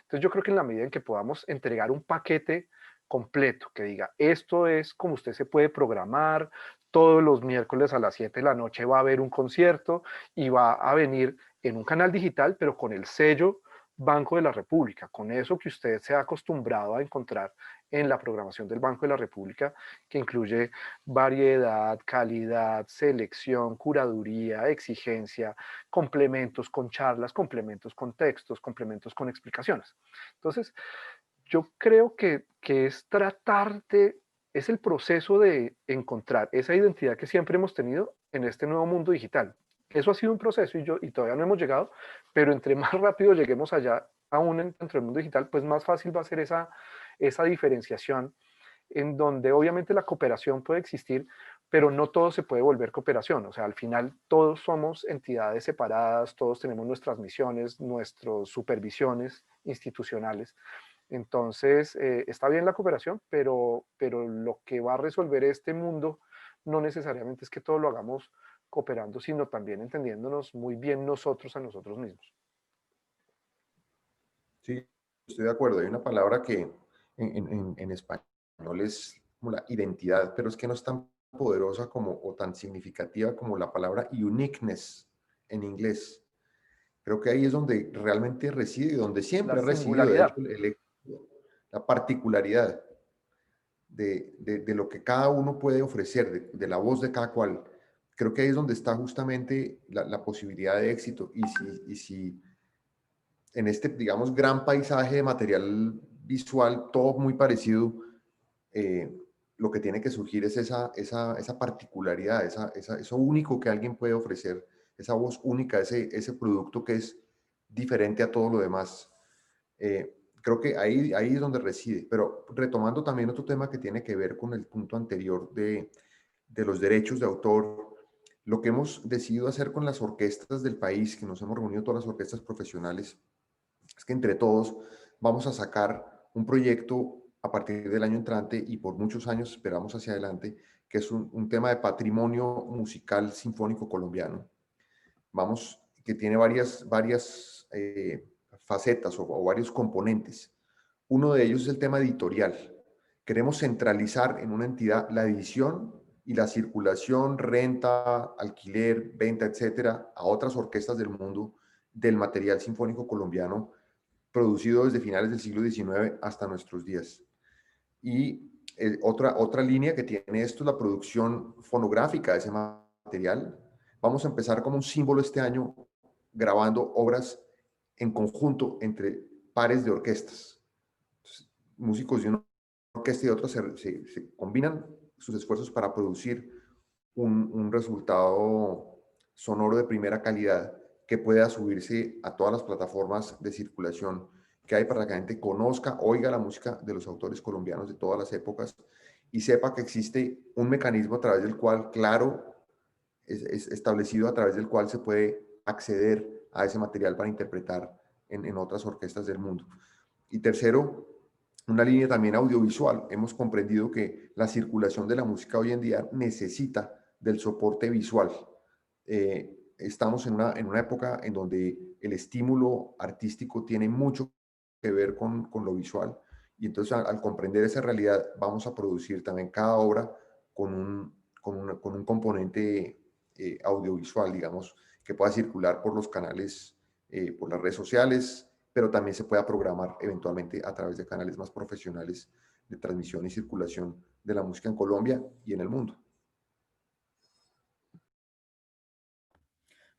Entonces yo creo que en la medida en que podamos entregar un paquete completo que diga, esto es como usted se puede programar, todos los miércoles a las 7 de la noche va a haber un concierto y va a venir en un canal digital, pero con el sello Banco de la República, con eso que usted se ha acostumbrado a encontrar en la programación del Banco de la República, que incluye variedad, calidad, selección, curaduría, exigencia, complementos con charlas, complementos con textos, complementos con explicaciones. Entonces, yo creo que es tratar de, es el proceso de encontrar esa identidad que siempre hemos tenido en este nuevo mundo digital. Eso ha sido un proceso y todavía no hemos llegado, pero entre más rápido lleguemos allá, aún dentro del mundo digital, pues más fácil va a ser esa diferenciación en donde obviamente la cooperación puede existir, pero no todo se puede volver cooperación. O sea, al final todos somos entidades separadas, todos tenemos nuestras misiones, nuestras supervisiones institucionales, Entonces, está bien la cooperación, pero lo que va a resolver este mundo no necesariamente es que todo lo hagamos cooperando, sino también entendiéndonos muy bien nosotros a nosotros mismos. Sí, estoy de acuerdo. Hay una palabra que en español es como la identidad, pero es que no es tan poderosa como o tan significativa como la palabra uniqueness en inglés. Creo que ahí es donde realmente reside, donde La siempre ha residido, de singularidad. hecho, la particularidad de lo que cada uno puede ofrecer, de la voz de cada cual. Creo que ahí es donde está justamente la posibilidad de éxito. Y si en este, digamos, gran paisaje de material visual, todo muy parecido, eh, lo que tiene que surgir es esa particularidad, eso único que alguien puede ofrecer, esa voz única, ese producto que es diferente a todo lo demás. Creo que ahí es donde reside. Pero retomando también otro tema que tiene que ver con el punto anterior de los derechos de autor, lo que hemos decidido hacer con las orquestas del país, que nos hemos reunido todas las orquestas profesionales, es que entre todos vamos a sacar un proyecto a partir del año entrante y por muchos años esperamos hacia adelante, que es un tema de patrimonio musical sinfónico colombiano. Vamos, que tiene varias facetas o varios componentes. Uno de ellos es el tema editorial. Queremos centralizar en una entidad la edición y la circulación, renta, alquiler, venta, etcétera, a otras orquestas del mundo del material sinfónico colombiano producido desde finales del siglo XIX hasta nuestros días. Y otra línea que tiene esto es la producción fonográfica de ese material. Vamos a empezar como un símbolo este año grabando obras en conjunto entre pares de orquestas. Entonces, músicos de una orquesta y de otra se combinan sus esfuerzos para producir un resultado sonoro de primera calidad que pueda subirse a todas las plataformas de circulación que hay para que la gente conozca, oiga la música de los autores colombianos de todas las épocas y sepa que existe un mecanismo a través del cual, claro, es establecido a través del cual se puede acceder a ese material para interpretar en otras orquestas del mundo. Y tercero, una línea también audiovisual. Hemos comprendido que la circulación de la música hoy en día necesita del soporte visual. Estamos en una época en donde el estímulo artístico tiene mucho que ver con lo visual y entonces al comprender esa realidad vamos a producir también cada obra con un componente audiovisual, digamos, que pueda circular por los canales, por las redes sociales, pero también se pueda programar eventualmente a través de canales más profesionales de transmisión y circulación de la música en Colombia y en el mundo.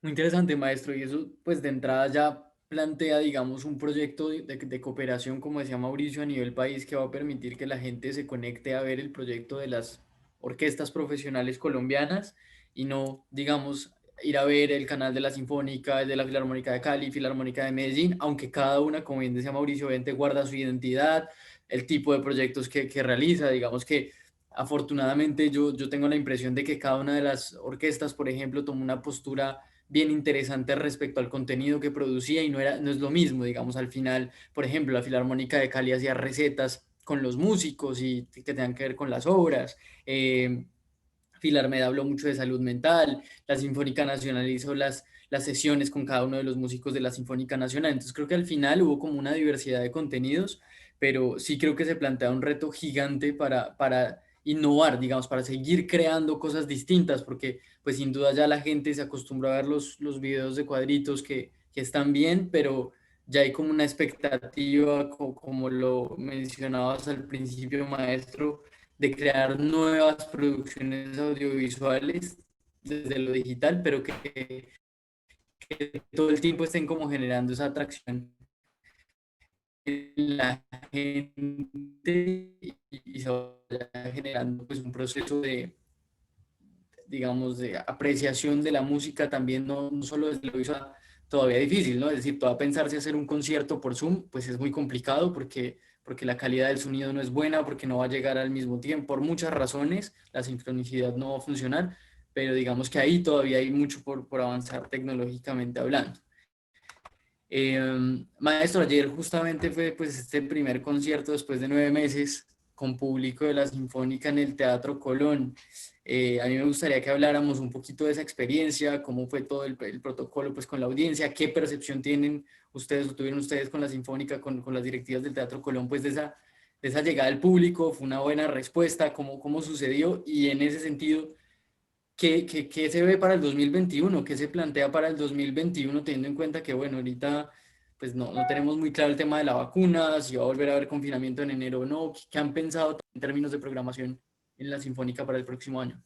Muy interesante, maestro, y eso pues de entrada ya plantea, digamos, un proyecto de cooperación, como decía Mauricio, a nivel país que va a permitir que la gente se conecte a ver el proyecto de las orquestas profesionales colombianas y no, digamos, ir a ver el canal de la Sinfónica, el de la Filarmónica de Cali, Filarmónica de Medellín, aunque cada una, como bien decía Mauricio, obviamente guarda su identidad, el tipo de proyectos que realiza, digamos que afortunadamente yo tengo la impresión de que cada una de las orquestas, por ejemplo, toma una postura bien interesante respecto al contenido que producía y no es lo mismo, digamos, al final, por ejemplo, la Filarmónica de Cali hacía recetas con los músicos y que tengan que ver con las obras. Filarmed habló mucho de salud mental, la Sinfónica Nacional hizo las sesiones con cada uno de los músicos de la Sinfónica Nacional. Entonces creo que al final hubo como una diversidad de contenidos, pero sí creo que se plantea un reto gigante para innovar, digamos, para seguir creando cosas distintas, porque pues sin duda ya la gente se acostumbró a ver los videos de cuadritos que están bien, pero ya hay como una expectativa, como lo mencionabas al principio, maestro, de crear nuevas producciones audiovisuales desde lo digital, pero que todo el tiempo estén como generando esa atracción en la gente y se vaya generando pues un proceso de, digamos, de apreciación de la música también, no solo desde lo visual, todavía difícil, ¿no? Es decir, todavía pensarse hacer un concierto por Zoom, pues es muy complicado porque la calidad del sonido no es buena, porque no va a llegar al mismo tiempo, por muchas razones, la sincronicidad no va a funcionar, pero digamos que ahí todavía hay mucho por avanzar tecnológicamente hablando. Maestro, ayer justamente fue pues este primer concierto después de 9 meses con público de la Sinfónica en el Teatro Colón. A mí me gustaría que habláramos un poquito de esa experiencia, cómo fue todo el protocolo pues con la audiencia, qué percepción tienen ustedes o tuvieron ustedes con la Sinfónica, con las directivas del Teatro Colón, pues de esa llegada al público, fue una buena respuesta, cómo sucedió y en ese sentido, ¿qué se ve para el 2021? ¿Qué se plantea para el 2021 teniendo en cuenta que, bueno, ahorita pues no tenemos muy claro el tema de la vacuna, si va a volver a haber confinamiento en enero o no? ¿Qué han pensado en términos de programación en la Sinfónica para el próximo año?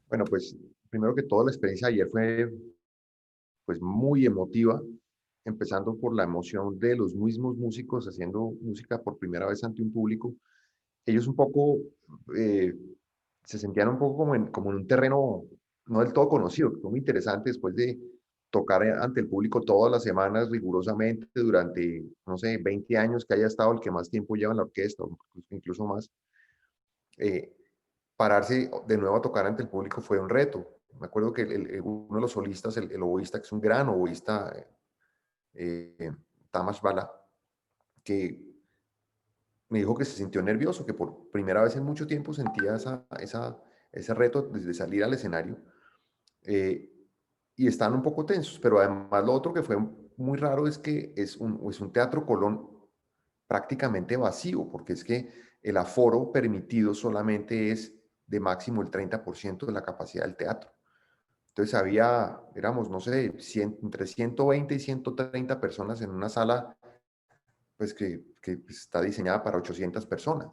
Bueno, pues primero que todo la experiencia de ayer fue pues muy emotiva, empezando por la emoción de los mismos músicos haciendo música por primera vez ante un público. Ellos un poco eh, se sentían un poco como en un terreno no del todo conocido, que fue muy interesante después de tocar ante el público todas las semanas rigurosamente durante, no sé, 20 años que haya estado el que más tiempo lleva en la orquesta, o incluso más. eh, Pararse de nuevo a tocar ante el público fue un reto. Me acuerdo que uno de los solistas, el oboísta, que es un gran oboísta, Tamas Bala, que me dijo que se sintió nervioso, que por primera vez en mucho tiempo sentía ese reto de salir al escenario, eh, y están un poco tensos, pero además lo otro que fue muy raro es que es un teatro Colón prácticamente vacío, porque es que el aforo permitido solamente es de máximo el 30% de la capacidad del teatro. Entonces éramos, no sé, entre 120 y 130 personas en una sala pues que está diseñada para 800 personas.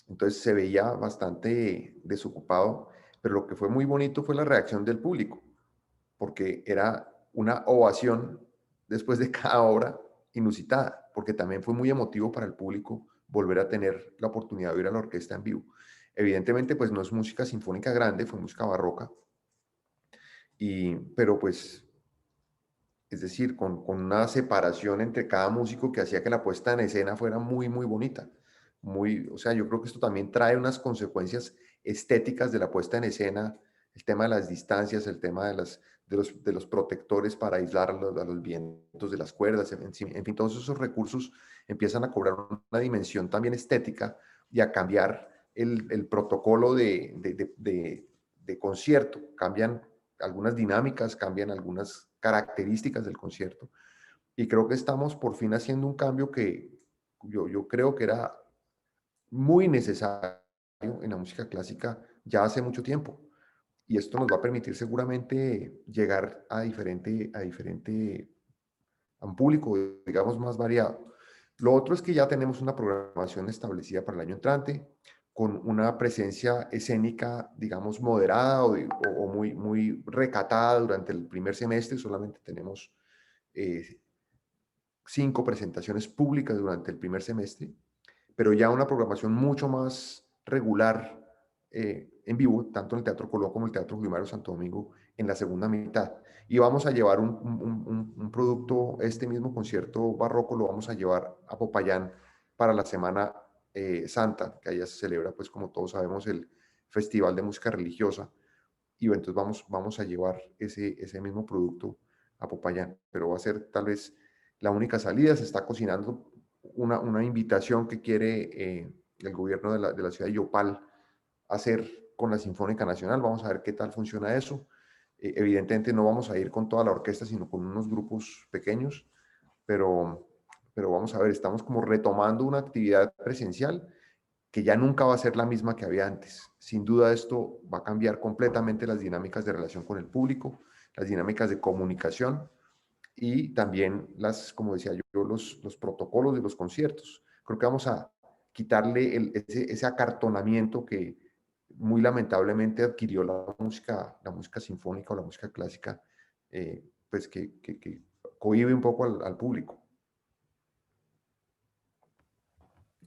Entonces se veía bastante desocupado, pero lo que fue muy bonito fue la reacción del público, porque era una ovación después de cada obra inusitada, porque también fue muy emotivo para el público volver a tener la oportunidad de oír a la orquesta en vivo. Evidentemente, pues no es música sinfónica grande, fue música barroca, pero pues, es decir, con una separación entre cada músico que hacía que la puesta en escena fuera muy, muy bonita. O sea, yo creo que esto también trae unas consecuencias estéticas de la puesta en escena, el tema de las distancias, el tema de los protectores para aislar a los vientos de las cuerdas, en fin, todos esos recursos empiezan a cobrar una dimensión también estética y a cambiar el protocolo de concierto. Cambian algunas dinámicas, cambian algunas características del concierto. Y creo que estamos por fin haciendo un cambio que yo creo que era muy necesario en la música clásica ya hace mucho tiempo. Y esto nos va a permitir seguramente llegar a un público, digamos, más variado. Lo otro es que ya tenemos una programación establecida para el año entrante, con una presencia escénica, digamos, moderada o muy, muy recatada durante el primer semestre. Solamente tenemos 5 presentaciones públicas durante el primer semestre, pero ya una programación mucho más regular en vivo, tanto en el Teatro Colón como el Teatro Julio Mario Santo Domingo, en la segunda mitad. Y vamos a llevar un producto, este mismo concierto barroco lo vamos a llevar a Popayán para la Semana Santa, que allá se celebra, pues como todos sabemos, el Festival de Música Religiosa. Y entonces vamos a llevar ese mismo producto a Popayán, pero va a ser tal vez la única salida. Se está cocinando una invitación que quiere el gobierno de la ciudad de Yopal hacer con la Sinfónica Nacional. Vamos a ver qué tal funciona eso. Evidentemente no vamos a ir con toda la orquesta, sino con unos grupos pequeños, pero, pero vamos a ver, estamos como retomando una actividad presencial que ya nunca va a ser la misma que había antes. Sin duda esto va a cambiar completamente las dinámicas de relación con el público, las dinámicas de comunicación y también como decía yo, los protocolos de los conciertos. Creo que vamos a quitarle ese acartonamiento que muy lamentablemente adquirió la música sinfónica o la música clásica, pues que cohíbe un poco al público.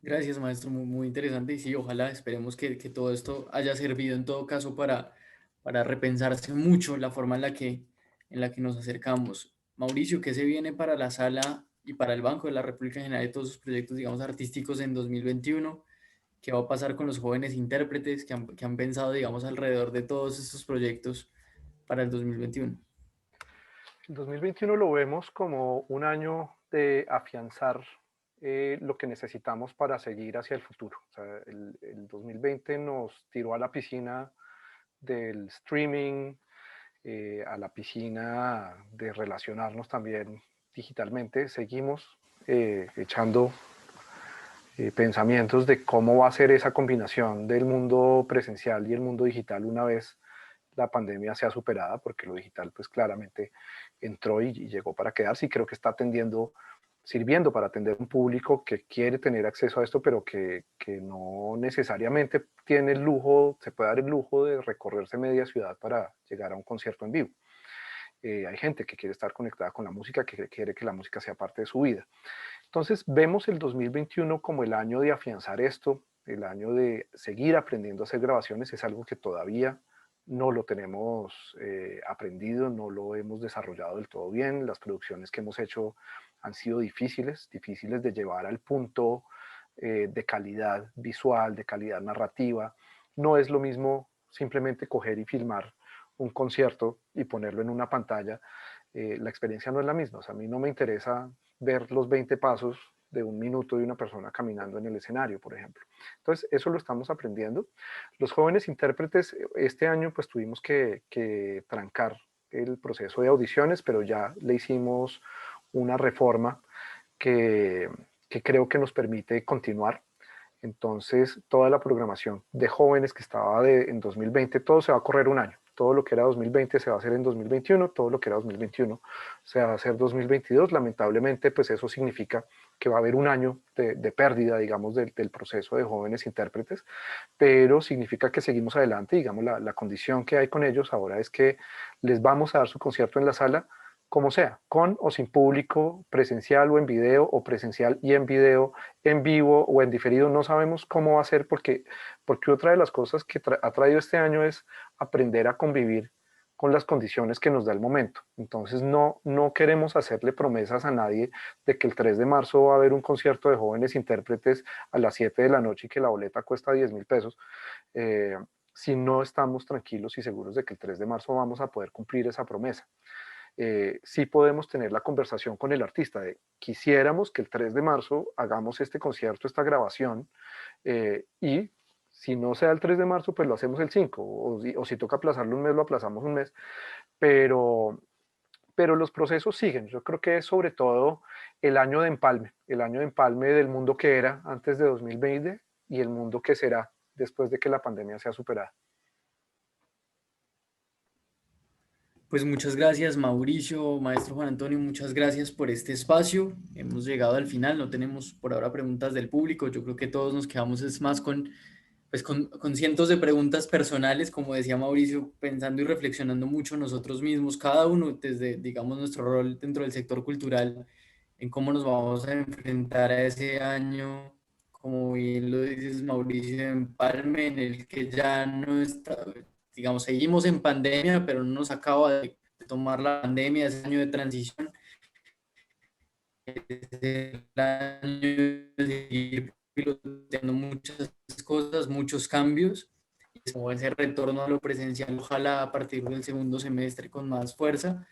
Gracias, maestro, muy interesante. Y sí, ojalá esperemos que todo esto haya servido en todo caso para repensarse mucho la forma en la que nos acercamos. Mauricio, ¿qué se viene para la sala y para el Banco de la República en general de todos sus proyectos, digamos, artísticos en 2021? ¿Qué va a pasar con los jóvenes intérpretes que han pensado, digamos, alrededor de todos estos proyectos para el 2021? El 2021 lo vemos como un año de afianzar lo que necesitamos para seguir hacia el futuro. O sea, el 2020 nos tiró a la piscina del streaming, a la piscina de relacionarnos también digitalmente. Seguimos echando pensamientos de cómo va a ser esa combinación del mundo presencial y el mundo digital una vez la pandemia sea superada, porque lo digital pues claramente entró y llegó para quedarse y creo que está sirviendo para atender un público que quiere tener acceso a esto, pero que no necesariamente tiene el lujo, se puede dar el lujo de recorrerse media ciudad para llegar a un concierto en vivo. Hay gente que quiere estar conectada con la música, que quiere que la música sea parte de su vida. Entonces vemos el 2021 como el año de afianzar esto, el año de seguir aprendiendo a hacer grabaciones. Es algo que todavía no lo tenemos aprendido, no lo hemos desarrollado del todo bien. Las producciones que hemos hecho han sido difíciles de llevar al punto de calidad visual, de calidad narrativa. No es lo mismo simplemente coger y filmar un concierto y ponerlo en una pantalla. La experiencia no es la misma. O sea, a mí no me interesa ver los 20 pasos de un minuto de una persona caminando en el escenario, por ejemplo. Entonces, eso lo estamos aprendiendo. Los jóvenes intérpretes, este año pues tuvimos que trancar el proceso de audiciones, pero ya le hicimos una reforma que, que creo que nos permite continuar. Entonces, toda la programación de jóvenes que estaba en 2020, todo se va a correr un año. Todo lo que era 2020 se va a hacer en 2021, todo lo que era 2021 se va a hacer 2022. Lamentablemente, pues eso significa que va a haber un año de pérdida, digamos, del proceso de jóvenes intérpretes, pero significa que seguimos adelante. Digamos, la condición que hay con ellos ahora es que les vamos a dar su concierto en la sala, como sea, con o sin público, presencial o en video, o presencial y en video, en vivo o en diferido. No sabemos cómo va a ser porque otra de las cosas que ha traído este año es aprender a convivir con las condiciones que nos da el momento. Entonces no queremos hacerle promesas a nadie de que el 3 de marzo va a haber un concierto de jóvenes intérpretes a las 7 de la noche y que la boleta cuesta 10.000 pesos, eh, si no estamos tranquilos y seguros de que el 3 de marzo vamos a poder cumplir esa promesa. Sí podemos tener la conversación con el artista de quisiéramos que el 3 de marzo hagamos este concierto, esta grabación, y si no sea el 3 de marzo, pues lo hacemos el 5, o si toca aplazarlo un mes, lo aplazamos un mes, pero, pero los procesos siguen. Yo creo que es sobre todo el año de empalme del mundo que era antes de 2020 y el mundo que será después de que la pandemia sea superada. Pues muchas gracias, Mauricio, maestro Juan Antonio, muchas gracias por este espacio. Hemos llegado al final, no tenemos por ahora preguntas del público. Yo creo que todos nos quedamos es más con cientos de preguntas personales, como decía Mauricio, pensando y reflexionando mucho nosotros mismos, cada uno desde, digamos, nuestro rol dentro del sector cultural, en cómo nos vamos a enfrentar a ese año, como bien lo dices, Mauricio, de empalme, en el que ya no está, digamos, seguimos en pandemia, pero no nos acaba de tomar la pandemia, ese año de transición, es el año de seguir piloteando muchas cosas, muchos cambios, y como ese retorno a lo presencial, ojalá a partir del segundo semestre con más fuerza,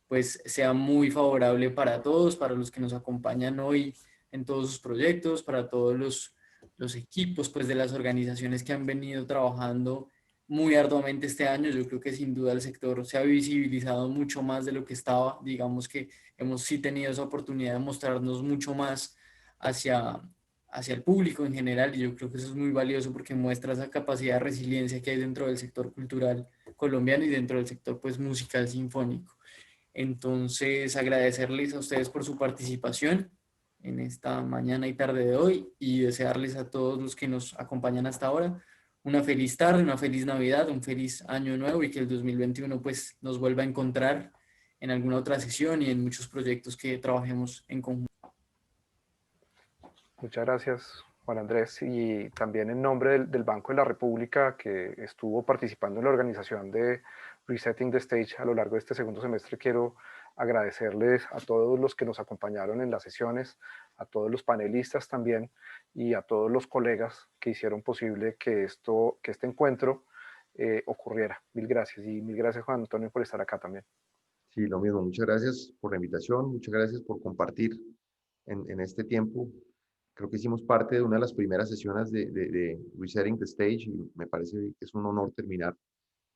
pues sea muy favorable para todos, para los que nos acompañan hoy en todos sus proyectos, para todos los equipos pues, de las organizaciones que han venido trabajando muy arduamente este año. Yo creo que sin duda el sector se ha visibilizado mucho más de lo que estaba. Digamos que hemos sí tenido esa oportunidad de mostrarnos mucho más hacia el público en general y yo creo que eso es muy valioso porque muestra esa capacidad de resiliencia que hay dentro del sector cultural colombiano y dentro del sector pues musical sinfónico. Entonces, agradecerles a ustedes por su participación en esta mañana y tarde de hoy y desearles a todos los que nos acompañan hasta ahora una feliz tarde, una feliz Navidad, un feliz año nuevo y que el 2021 pues nos vuelva a encontrar en alguna otra sesión y en muchos proyectos que trabajemos en conjunto. Muchas gracias, Juan Andrés, y también en nombre del Banco de la República, que estuvo participando en la organización de Resetting the Stage a lo largo de este segundo semestre, quiero agradecerles a todos los que nos acompañaron en las sesiones, a todos los panelistas también y a todos los colegas que hicieron posible que este encuentro ocurriera. Mil gracias y mil gracias, Juan Antonio, por estar acá también. Sí, lo mismo. Muchas gracias por la invitación, muchas gracias por compartir en este tiempo. Creo que hicimos parte de una de las primeras sesiones de Resetting the Stage y me parece que es un honor terminar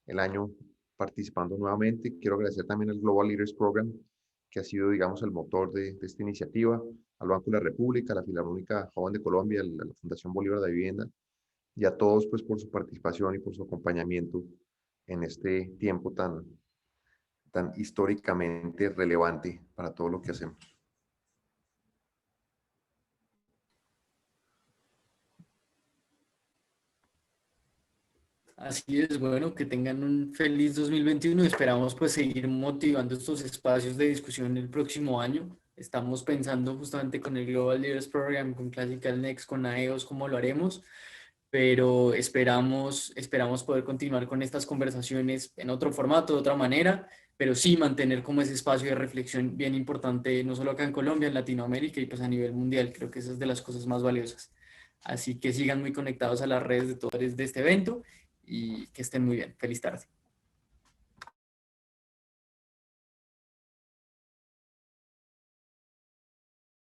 el año participando nuevamente. Quiero agradecer también al Global Leaders Program, que ha sido, digamos, el motor de esta iniciativa, al Banco de la República, a la Filarmónica Joven de Colombia, a la Fundación Bolívar de Vivienda, y a todos pues por su participación y por su acompañamiento en este tiempo tan históricamente relevante para todo lo que hacemos. Así es, bueno, que tengan un feliz 2021. Esperamos pues seguir motivando estos espacios de discusión el próximo año. Estamos pensando justamente con el Global Leaders Program, con Classical Next, con AEOS, cómo lo haremos, pero esperamos poder continuar con estas conversaciones en otro formato, de otra manera, pero sí mantener como ese espacio de reflexión bien importante, no solo acá en Colombia, en Latinoamérica y pues a nivel mundial. Creo que esa es de las cosas más valiosas. Así que sigan muy conectados a las redes de todos de este evento y que estén muy bien. Feliz tarde.